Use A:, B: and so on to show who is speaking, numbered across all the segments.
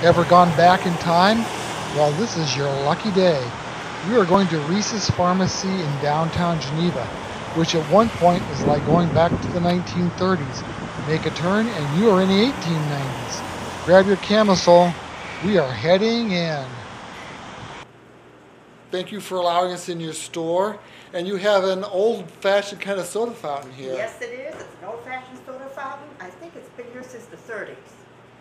A: Ever gone back in time? Well, this is your lucky day. You are going to Rees's Pharmacy in downtown Geneva, which at one point was like going back to the 1930s. Make a turn and you are in the 1890s. Grab your camisole. We are heading in. Thank you for allowing us in your store. And you have an old-fashioned kind of soda fountain here.
B: Yes, it is. It's an old-fashioned soda fountain. I think it's been here since the 30s,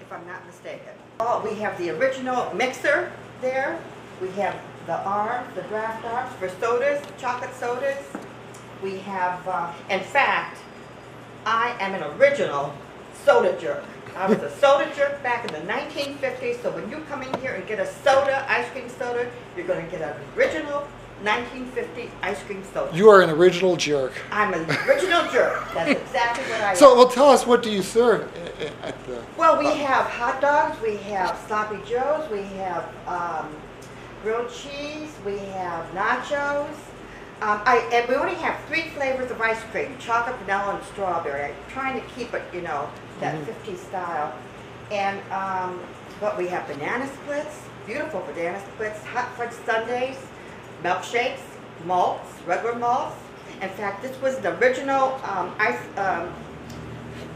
B: if I'm not mistaken. Oh, we have the original mixer there. We have the arms, the draft arms for sodas, chocolate sodas. We have, in fact, I am an original soda jerk. I was a soda jerk back in the 1950s, so when you come in here and get a soda, ice cream soda, you're going to get an original 1950 ice cream soda.
A: You are an original jerk.
B: I'm an original jerk. That's exactly what I am.
A: So, well, tell us, what do you serve at the...
B: Well, we have hot dogs, we have sloppy joes, we have grilled cheese, we have nachos. And we only have 3 flavors of ice cream: chocolate, vanilla, and strawberry. I'm trying to keep it, you know, that 50s style. And but we have banana splits, beautiful banana splits, hot fudge sundaes, milkshakes, malts, regular malts. In fact, this was the original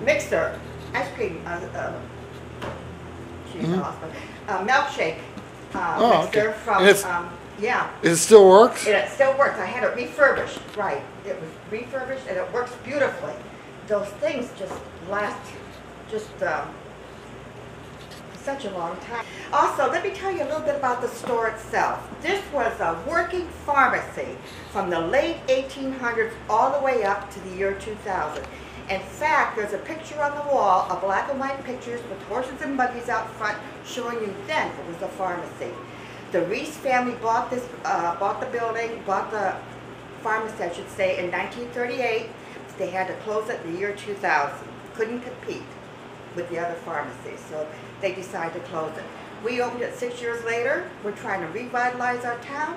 B: mixer, ice cream, milkshake mixer from, yeah.
A: It still works?
B: It still works. I had it refurbished, right. It was refurbished and it works beautifully. Those things just last such a long time. Also, let me tell you a little bit about the store itself. This was a working pharmacy from the late 1800s all the way up to the year 2000. In fact, there's a picture on the wall, a black and white pictures with horses and buggies out front showing you then it was a pharmacy. The Rees family bought the pharmacy, I should say, in 1938. They had to close it in the year 2000. Couldn't compete with the other pharmacies, so they decided to close it. We opened it 6 years later. We're trying to revitalize our town,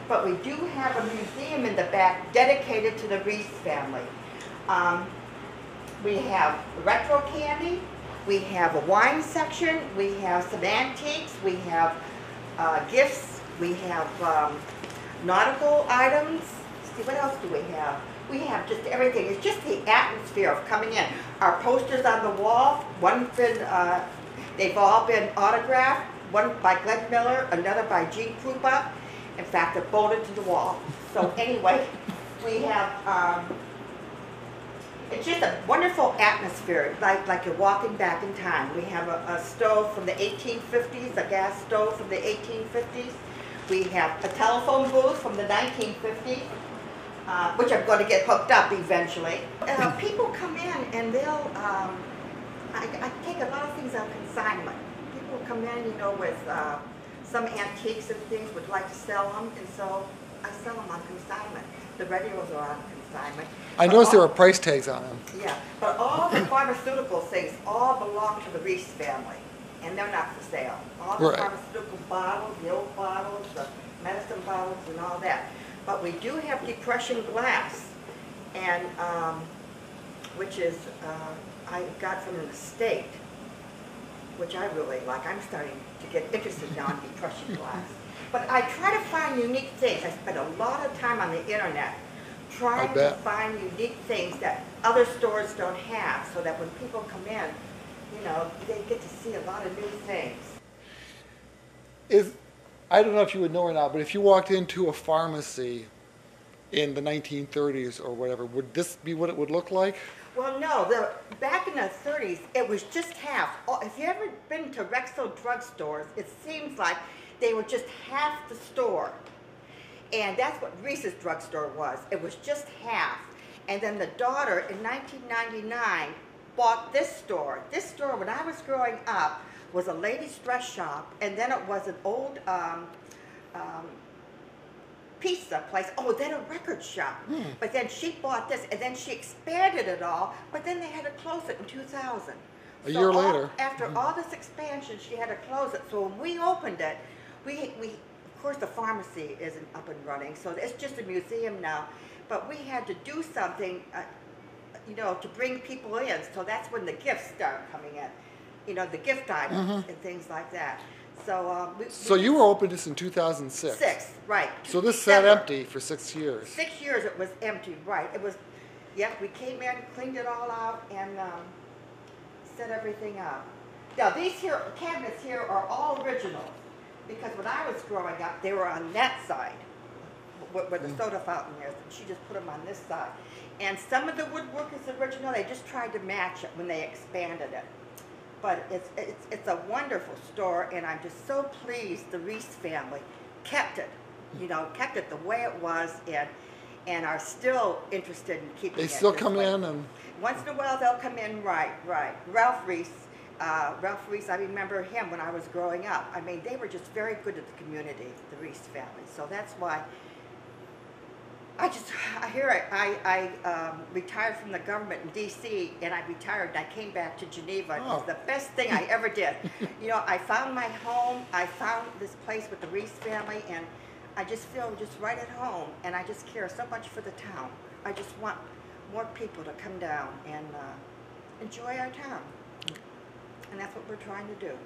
B: but we do have a museum in the back dedicated to the Rees family. We have retro candy, we have a wine section, we have some antiques, we have gifts, we have nautical items. See, what else do we have? We have just everything. It's just the atmosphere of coming in. Our posters on the wall, they've all been autographed, one by Glenn Miller, another by Gene Krupa. In fact, they're bolted to the wall. So anyway, we have, it's just a wonderful atmosphere, like you're walking back in time. We have a stove from the 1850s, a gas stove from the 1850s. We have a telephone booth from the 1950s. Which I'm going to get hooked up eventually. People come in and they'll, I take a lot of things on consignment. People come in, you know, with some antiques and things, would like to sell them, and so I sell them on consignment. The radios are on consignment.
A: I noticed there were price tags on them.
B: Yeah, but all the pharmaceutical things all belong to the Rees family, and they're not for sale. All the pharmaceutical bottles, the old bottles, the medicine bottles, and all that. But we do have depression glass, and which is I got from an estate, which I really like. I'm starting to get interested now in depression glass. But I try to find unique things. I spend a lot of time on the internet trying to find unique things that other stores don't have, so that when people come in, you know, they get to see a lot of new things.
A: I don't know if you would know or not, but if you walked into a pharmacy in the 1930s or whatever, would this be what it would look like?
B: Well, no. Back in the 30s, it was just half. If you ever been to Rexall drugstores, it seems like they were just half the store. And that's what Rees's drugstore was. It was just half. And then the daughter, in 1999, bought this store. This store, when I was growing up, was a ladies' dress shop, and then it was an old pizza place. Oh, then a record shop. But then she bought this, and then she expanded it all, but then they had to close it in 2000.
A: A year later.
B: After all this expansion, she had to close it. So when we opened it, we of course the pharmacy isn't up and running, so it's just a museum now. But we had to do something, you know, to bring people in. So that's when the gifts started coming in. you know, the gift items and things like that. So
C: So you were open this in 2006.
B: six, right?
C: So this sat
B: December.
C: empty for 6 years.
B: 6 years it was empty, right? It was, yep. We came in, cleaned it all out, and set everything up. Now these here cabinets here are all original, because when I was growing up, they were on that side, where the soda fountain is, and she just put them on this side. And some of the woodwork is original. They just tried to match it when they expanded it. But it's a wonderful store, and I'm just so pleased the Rees family kept it, you know, kept it the way it was, and are still interested in keeping it.
C: They still
B: this
C: come
B: way.
C: in and...
B: Once in a while they'll come in, right. Ralph Rees, I remember him when I was growing up. I mean, they were just very good at the community, the Rees family. So that's why I retired from the government in D.C. and I retired and I came back to Geneva. It was the best thing I ever did. You know, I found my home. I found this place with the Rees family, and I just feel just right at home, and I just care so much for the town. I just want more people to come down and enjoy our town. And that's what we're trying to do.